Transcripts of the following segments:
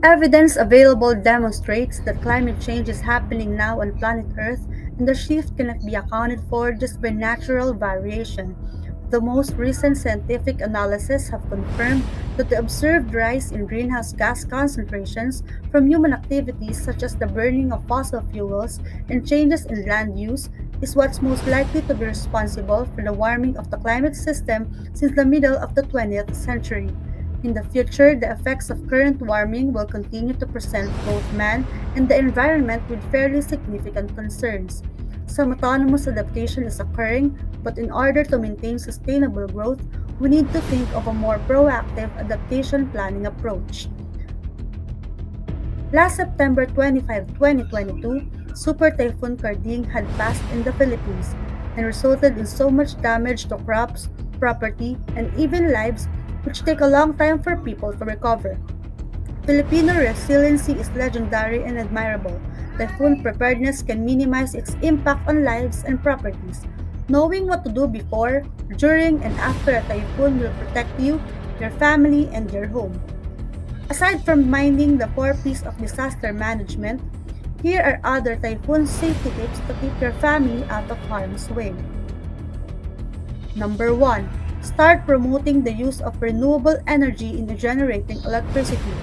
Evidence available demonstrates that climate change is happening now on planet Earth, and the shift cannot be accounted for just by natural variation. The most recent scientific analysis have confirmed that the observed rise in greenhouse gas concentrations from human activities such as the burning of fossil fuels and changes in land use is what's most likely to be responsible for the warming of the climate system since the middle of the 20th century. In the future, the effects of current warming will continue to present both man and the environment with fairly significant concerns. Some autonomous adaptation is occurring, but in order to maintain sustainable growth, we need to think of a more proactive adaptation planning approach. Last September 25, 2022, Super Typhoon Karding had passed in the Philippines and resulted in so much damage to crops, property, and even lives which take a long time for people to recover. Filipino resiliency is legendary and admirable. Typhoon preparedness can minimize its impact on lives and properties. Knowing what to do before, during, and after a typhoon will protect you, your family, and your home. Aside from minding the four P's of disaster management, here are other typhoon safety tips to keep your family out of harm's way. Number 1. Start promoting the use of renewable energy in generating electricity.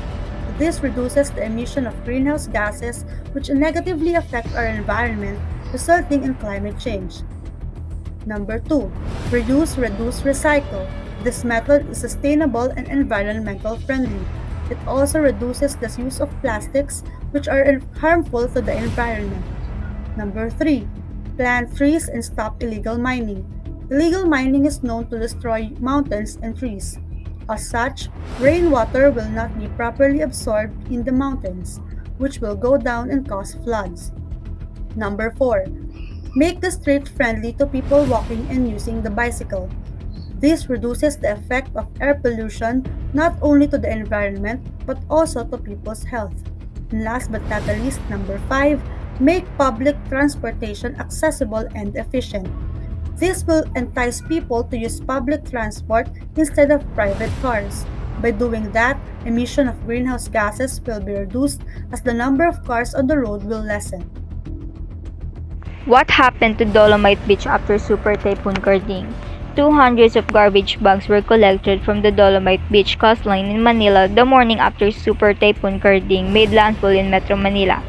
This reduces the emission of greenhouse gases which negatively affect our environment, resulting in climate change. Number 2. Reuse, reduce, recycle. This method is sustainable and environmental friendly. It also reduces the use of plastics which are harmful to the environment. Number 3. Plant trees and stop illegal mining. Illegal mining is known to destroy mountains and trees. As such, rainwater will not be properly absorbed in the mountains, which will go down and cause floods. Number 4. Make the street friendly to people walking and using the bicycle. This reduces the effect of air pollution not only to the environment but also to people's health. And last but not the least, number 5, make public transportation accessible and efficient. This will entice people to use public transport instead of private cars. By doing that, emission of greenhouse gases will be reduced as the number of cars on the road will lessen. What happened to Dolomite Beach after Super Typhoon Karding? Two hundreds of garbage bags were collected from the Dolomite Beach coastline in Manila the morning after Super Typhoon Karding made landfall in Metro Manila.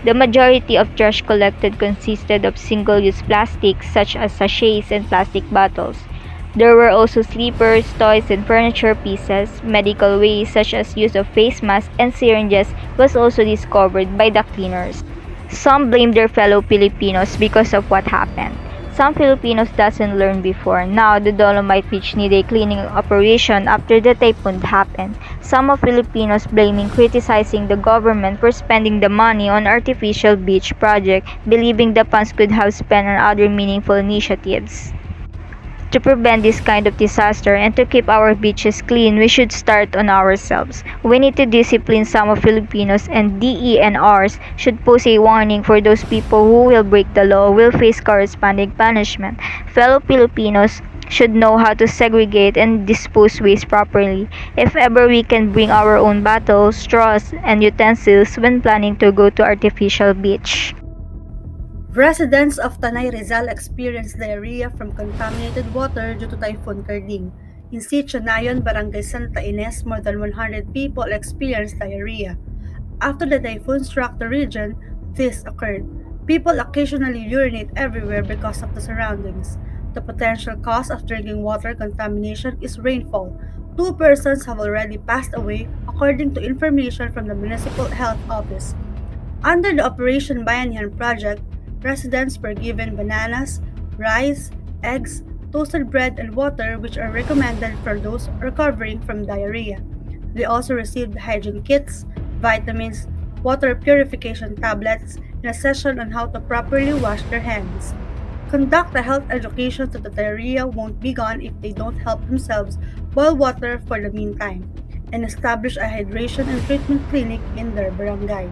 The majority of trash collected consisted of single-use plastics such as sachets and plastic bottles. There were also sleepers, toys, and furniture pieces. Medical waste such as use of face masks and syringes was also discovered by the cleaners. Some blame their fellow Filipinos because of what happened. Some Filipinos doesn't learn before. Now the Dolomite Beach need a cleaning operation after the typhoon happened. Some of Filipinos blaming criticizing the government for spending the money on artificial beach project, believing the funds could have spent on other meaningful initiatives. To prevent this kind of disaster and to keep our beaches clean, we should start on ourselves. We need to discipline some of Filipinos, and DENRs should post a warning for those people who will break the law will face corresponding punishment. Fellow Filipinos should know how to segregate and dispose waste properly. If ever we can bring our own bottles, straws, and utensils when planning to go to artificial beach. Residents of Tanay Rizal experienced diarrhea from contaminated water due to Typhoon Karding. In Sitio Nayon, Barangay Santa Ines, more than 100 people experienced diarrhea. After the typhoon struck the region, this occurred. People occasionally urinate everywhere because of the surroundings. The potential cause of drinking water contamination is rainfall. Two persons have already passed away, according to information from the Municipal Health Office. Under the Operation Bayanihan project, residents were given bananas, rice, eggs, toasted bread, and water, which are recommended for those recovering from diarrhea. They also received hygiene kits, vitamins, water purification tablets, and a session on how to properly wash their hands. Conduct a health education so the diarrhea won't be gone if they don't help themselves. Boil water for the meantime, and establish a hydration and treatment clinic in their barangay.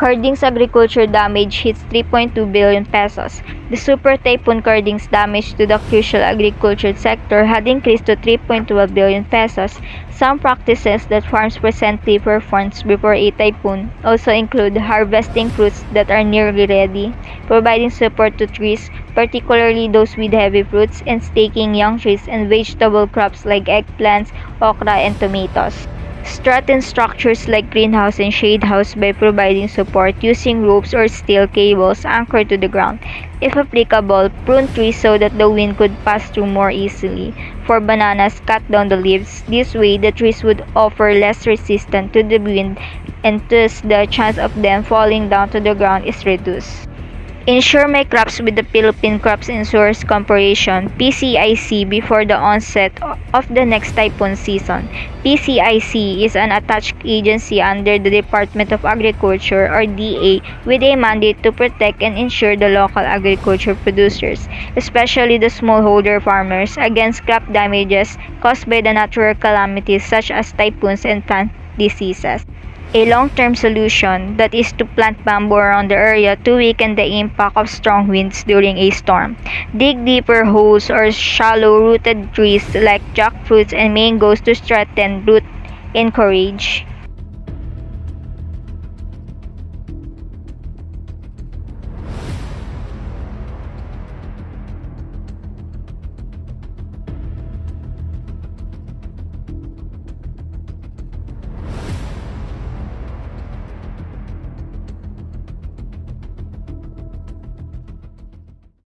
Karding's agriculture damage hits 3.2 billion pesos. The Super Typhoon Karding's damage to the crucial agriculture sector had increased to 3.12 billion pesos. Some practices that farms presently perform before a typhoon also include harvesting fruits that are nearly ready, providing support to trees, particularly those with heavy fruits, and staking young trees and vegetable crops like eggplants, okra, and tomatoes. Strengthen structures like greenhouse and shade house by providing support using ropes or steel cables anchored to the ground. If applicable, prune trees so that the wind could pass through more easily. For bananas, cut down the leaves. This way, the trees would offer less resistance to the wind and thus the chance of them falling down to the ground is reduced. Ensure my crops with the Philippine Crops Insurance Corporation (PCIC) before the onset of the next typhoon season. PCIC is an attached agency under the Department of Agriculture or DA with a mandate to protect and insure the local agriculture producers, especially the smallholder farmers, against crop damages caused by the natural calamities such as typhoons and plant diseases. A long-term solution, that is to plant bamboo around the area to weaken the impact of strong winds during a storm. Dig deeper holes or shallow-rooted trees like jackfruits and mangoes to strengthen root and courage.